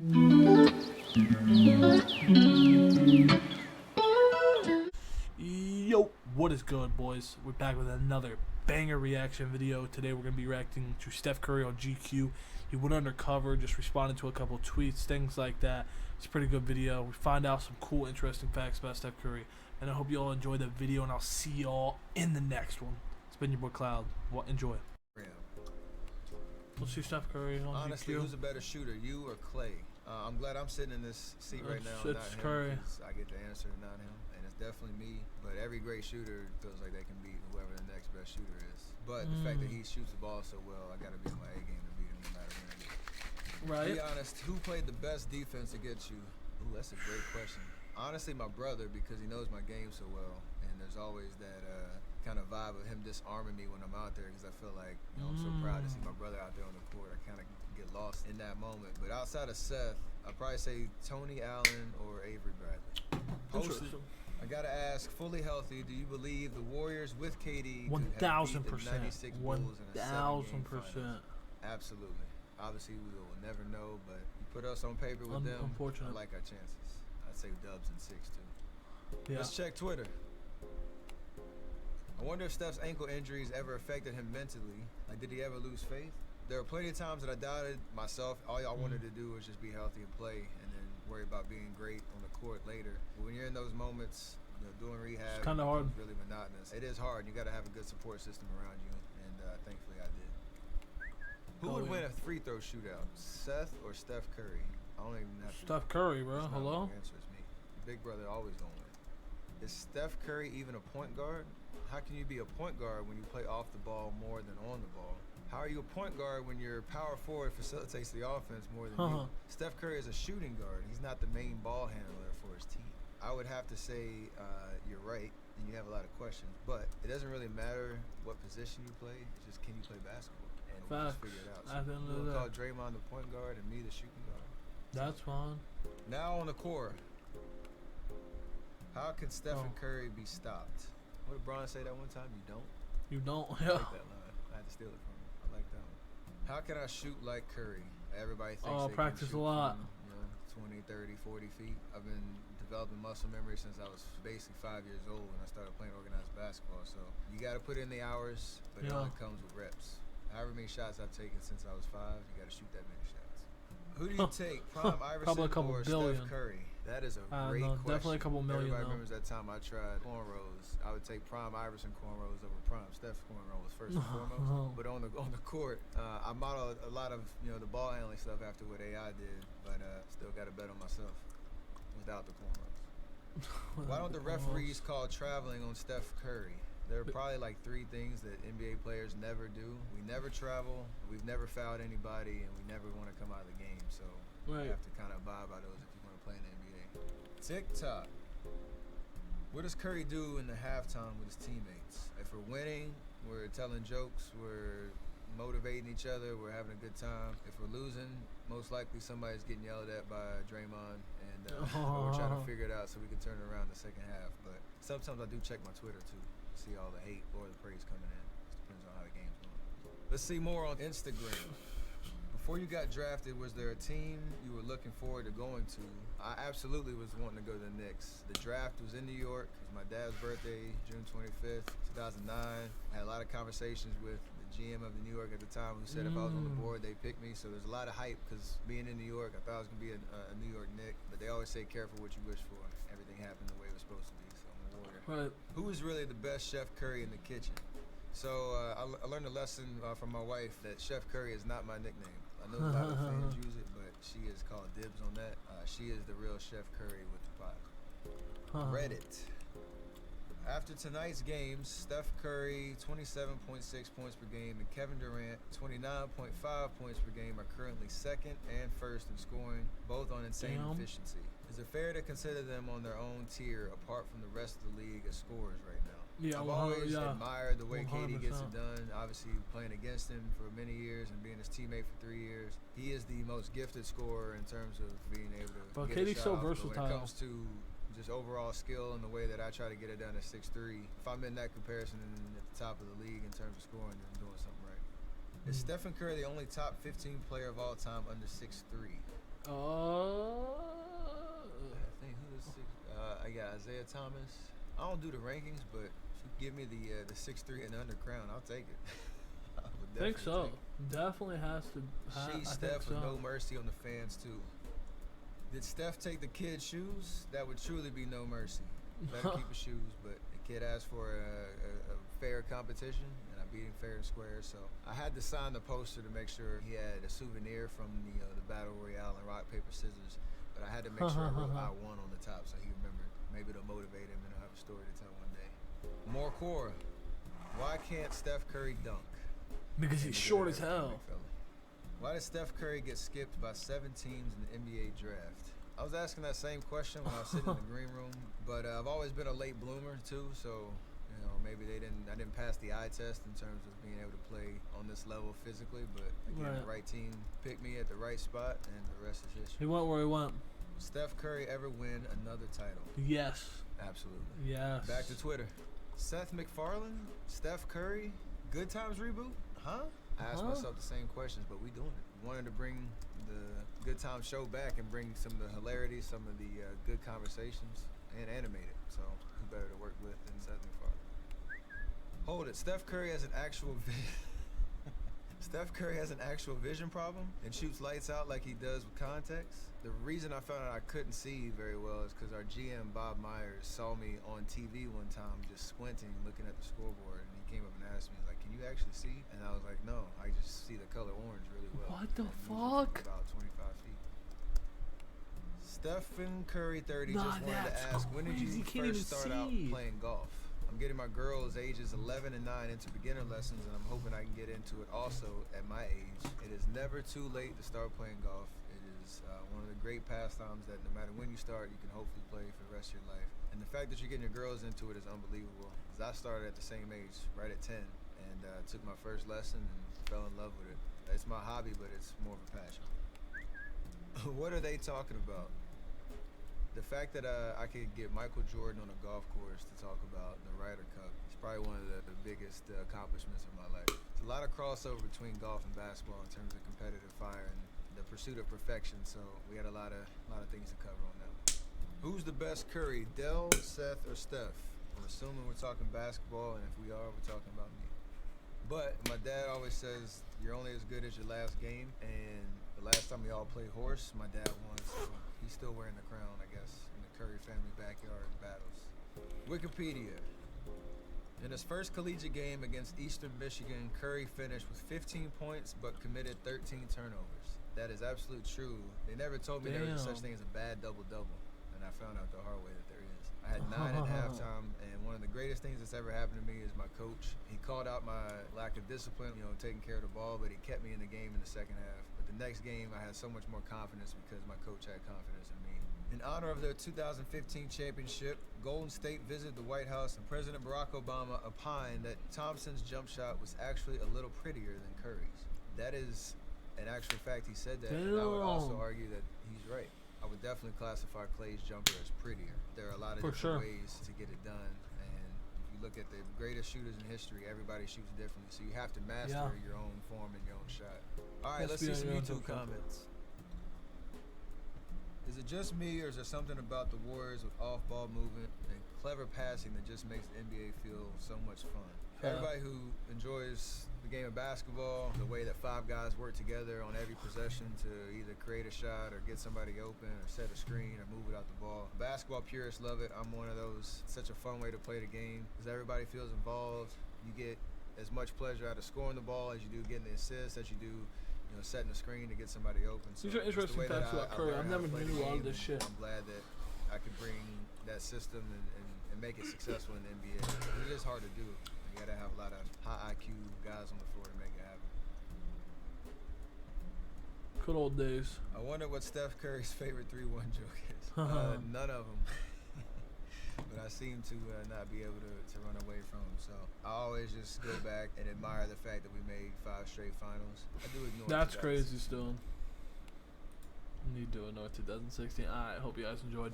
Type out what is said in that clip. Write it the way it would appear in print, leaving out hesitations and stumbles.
Yo, what is good, boys? We're back with another banger reaction video. Today we're going to be reacting to Steph Curry on GQ. He went undercover, just responded to a couple tweets, things like that. It's a pretty good video. We find out some cool, interesting facts about Steph Curry. And I hope you all enjoy the video, and I'll see y'all in the next one. It's been your boy Cloud. Well, enjoy. Let's see Steph Curry on Honestly, GQ. who's a better shooter, you or Clay? I'm glad I'm sitting in this seat right now, It's not him, Curry. 'cause I get the answer, not him, and it's definitely me. But every great shooter feels like they can beat whoever the next best shooter is. But the fact that he shoots the ball so well, I got to be on my A game to beat him no matter when. Right. Be honest, who played the best defense against you? Ooh, that's a great question. Honestly, my brother, because he knows my game so well, and there's always that kind of vibe of him disarming me when I'm out there, because I feel like, you know, I'm so proud to see my brother out there on the court. I kind of get lost in that moment. But outside of Seth, I'd probably say Tony Allen or Avery Bradley. Posted, I gotta ask, fully healthy, do you believe the Warriors with KD could have beat the 96 Bulls in a 7-game final? Absolutely. Obviously, we will never know, but you put us on paper with them, I like our chances. I'd say dubs in 6 too. Yeah. Let's check Twitter. I wonder if Steph's ankle injuries ever affected him mentally. Like, did he ever lose faith? There were plenty of times that I doubted myself. All I wanted to do was just be healthy and play, and then worry about being great on the court later. But when you're in those moments, you know, doing rehab, it's kind of hard. Really monotonous. It is hard. You got to have a good support system around you, and thankfully I did. Who would win a free throw shootout, Seth or Steph Curry? I don't even have to. Steph Curry, bro. Hello. The answer is me. Big brother always gonna win. Is Steph Curry even a point guard? How can you be a point guard when you play off the ball more than on the ball? How are you a point guard when your power forward facilitates the offense more than you? Steph Curry is a shooting guard. He's not the main ball handler for his team. I would have to say you're right, and you have a lot of questions, but it doesn't really matter what position you play. It's just, can you play basketball? And we'll just figure it out. So we'll call Draymond the point guard and me the shooting guard. That's fine. Now on the core. How can Stephen Curry be stopped? What did Bron say that one time? You don't? You don't, yeah. I like that line. I had to steal it from him. I like that one. How can I shoot like Curry? Everybody thinks they practice can shoot a lot. From, 20, 30, 40 feet. I've been developing muscle memory since I was basically 5 years old when I started playing organized basketball. So you got to put in the hours, but it only comes with reps. However many shots I've taken since I was 5, you got to shoot that many shots. Who do you take, Prime Iverson or Steph Curry? That is a great question. Definitely a couple million. Everybody remembers that time I tried cornrows. I would take Prime Iverson cornrows over Prime Steph cornrows first and foremost. But on the court, I modeled a lot of the ball handling stuff after what AI did, but still got to bet on myself without the cornrows. Why don't the referees call traveling on Steph Curry? There are probably like 3 things that NBA players never do. We never travel, we've never fouled anybody, and we never want to come out of the game. So you have to kind of abide by those if you want to play in the NBA. TikTok. What does Curry do in the halftime with his teammates? If we're winning, we're telling jokes, we're motivating each other, we're having a good time. If we're losing, most likely somebody's getting yelled at by Draymond, and we're trying to figure it out so we can turn it around in the second half. But sometimes I do check my Twitter too, see all the hate or the praise coming in. Just depends on how the game's going. Let's see more on Instagram. Before you got drafted, was there a team you were looking forward to going to? I absolutely was wanting to go to the Knicks. The draft was in New York. It was my dad's birthday, June 25th, 2009. I had a lot of conversations with the GM of the New York at the time, who said if I was on the board, they'd pick me. So there's a lot of hype, because being in New York, I thought I was going to be a New York Knick. But they always say, careful what you wish for. Everything happened the way it was supposed to be, so I'm a warrior. Right. Who is really the best Chef Curry in the kitchen? So I learned a lesson from my wife that Chef Curry is not my nickname. I know a lot of fans use it, but she is called dibs on that. She is the real Chef Curry with the pot. Reddit. After tonight's games, Steph Curry, 27.6 points per game, and Kevin Durant, 29.5 points per game, are currently second and first in scoring, both on insane efficiency. Is it fair to consider them on their own tier apart from the rest of the league as scorers right now? Yeah, I've always admired the way 100%. KD gets it done. Obviously, playing against him for many years and being his teammate for 3 years, he is the most gifted scorer in terms of being able to. But KD's so versatile. But when it comes to just overall skill and the way that I try to get it done at 6'3", if I'm in that comparison and at the top of the league in terms of scoring, then I'm doing something right. Is Stephen Curry the only top 15 player of all time under 6'3"? Isaiah Thomas. I don't do the rankings, but if you give me the 6'3" and under crown, I'll take it. I would I think definitely so. take it. Definitely has to. She Steph with no mercy on the fans too. Did Steph take the kid's shoes? That would truly be no mercy. Better keep his shoes, but the kid asked for a fair competition, and I beat him fair and square. So I had to sign the poster to make sure he had a souvenir from the Battle Royale and rock paper scissors. But I had to make sure I wrote I won on the top so he remembered. Maybe it'll motivate him and he'll have a story to tell one day. More Cora. Why can't Steph Curry dunk? Because he's short as hell. Why did Steph Curry get skipped by 7 teams in the NBA draft? I was asking that same question when I was sitting in the green room, but I've always been a late bloomer too, so maybe I didn't pass the eye test in terms of being able to play on this level physically, but again, the right team picked me at the right spot, and the rest is history. He went where he went. Steph Curry ever win another title? Yes. Absolutely. Yes. Back to Twitter. Seth MacFarlane, Steph Curry, Good Times reboot? Huh? I asked myself the same questions, but we doing it. Wanted to bring the Good Times show back and bring some of the hilarity, some of the good conversations, and animate it. So who better to work with than Seth MacFarlane? Hold it. Steph Curry has an actual Steph Curry has an actual vision problem and shoots lights out like he does with context. The reason I found out I couldn't see very well is because our GM, Bob Myers, saw me on TV one time just squinting, looking at the scoreboard, and he came up and asked me, like, can you actually see? And I was like, no, I just see the color orange really well. What the fuck? About 25 feet. Stephen Curry 30 just wanted to ask, when did you first start out playing golf? I'm getting my girls ages 11 and 9 into beginner lessons, and I'm hoping I can get into it also at my age. It is never too late to start playing golf. It is one of the great pastimes that no matter when you start, you can hopefully play for the rest of your life. And the fact that you're getting your girls into it is unbelievable. Because I started at the same age, right at 10, and took my first lesson and fell in love with it. It's my hobby, but it's more of a passion. What are they talking about? The fact that I could get Michael Jordan on a golf course to talk about the Ryder Cup is probably one of the biggest accomplishments of my life. There's a lot of crossover between golf and basketball in terms of competitive fire and the pursuit of perfection, so we had a lot of things to cover on that one. Who's the best Curry, Dell, Seth, or Steph? I'm assuming we're talking basketball, and if we are, we're talking about me. But my dad always says you're only as good as your last game, and the last time we all played horse, my dad won, so he's still wearing the crown, I guess, in the Curry family backyard battles. Wikipedia. In his first collegiate game against Eastern Michigan, Curry finished with 15 points but committed 13 turnovers. That is absolutely true. They never told me there was such thing as a bad double-double, and I found out the hard way that there is. I had 9 at halftime, and one of the greatest things that's ever happened to me is my coach. He called out my lack of discipline, taking care of the ball, but he kept me in the game in the second half. But the next game, I had so much more confidence because my coach had confidence in me. In honor of their 2015 championship, Golden State visited the White House, and President Barack Obama opined that Thompson's jump shot was actually a little prettier than Curry's. That is an actual fact. He said that, and I would also argue that he's right. I would definitely classify Clay's jumper as prettier. There are a lot of different ways to get it done, and if you look at the greatest shooters in history, everybody shoots differently, so you have to master your own form and your own shot. All right, let's see some YouTube comments. Is it just me, or is there something about the Warriors with off-ball movement and clever passing that just makes the NBA feel so much fun? Everybody who enjoys the game of basketball, the way that 5 guys work together on every possession to either create a shot or get somebody open or set a screen or move without the ball. Basketball purists love it. I'm one of those. It's such a fun way to play the game because everybody feels involved. You get as much pleasure out of scoring the ball as you do getting the assist, as you do setting the screen to get somebody open. So these are interesting facts about Curry. I've never knew all this shit. I'm glad that I could bring that system and make it successful in the NBA. It is hard to do. You gotta have a lot of high IQ guys on the floor to make it happen. Good old days. I wonder what Steph Curry's favorite 3-1 joke is. None of them. But I seem to not be able to run away from them. So I always just go back and admire the fact that we made 5 straight finals. I do ignore That's crazy still. You do ignore 2016. Alright, hope you guys enjoyed.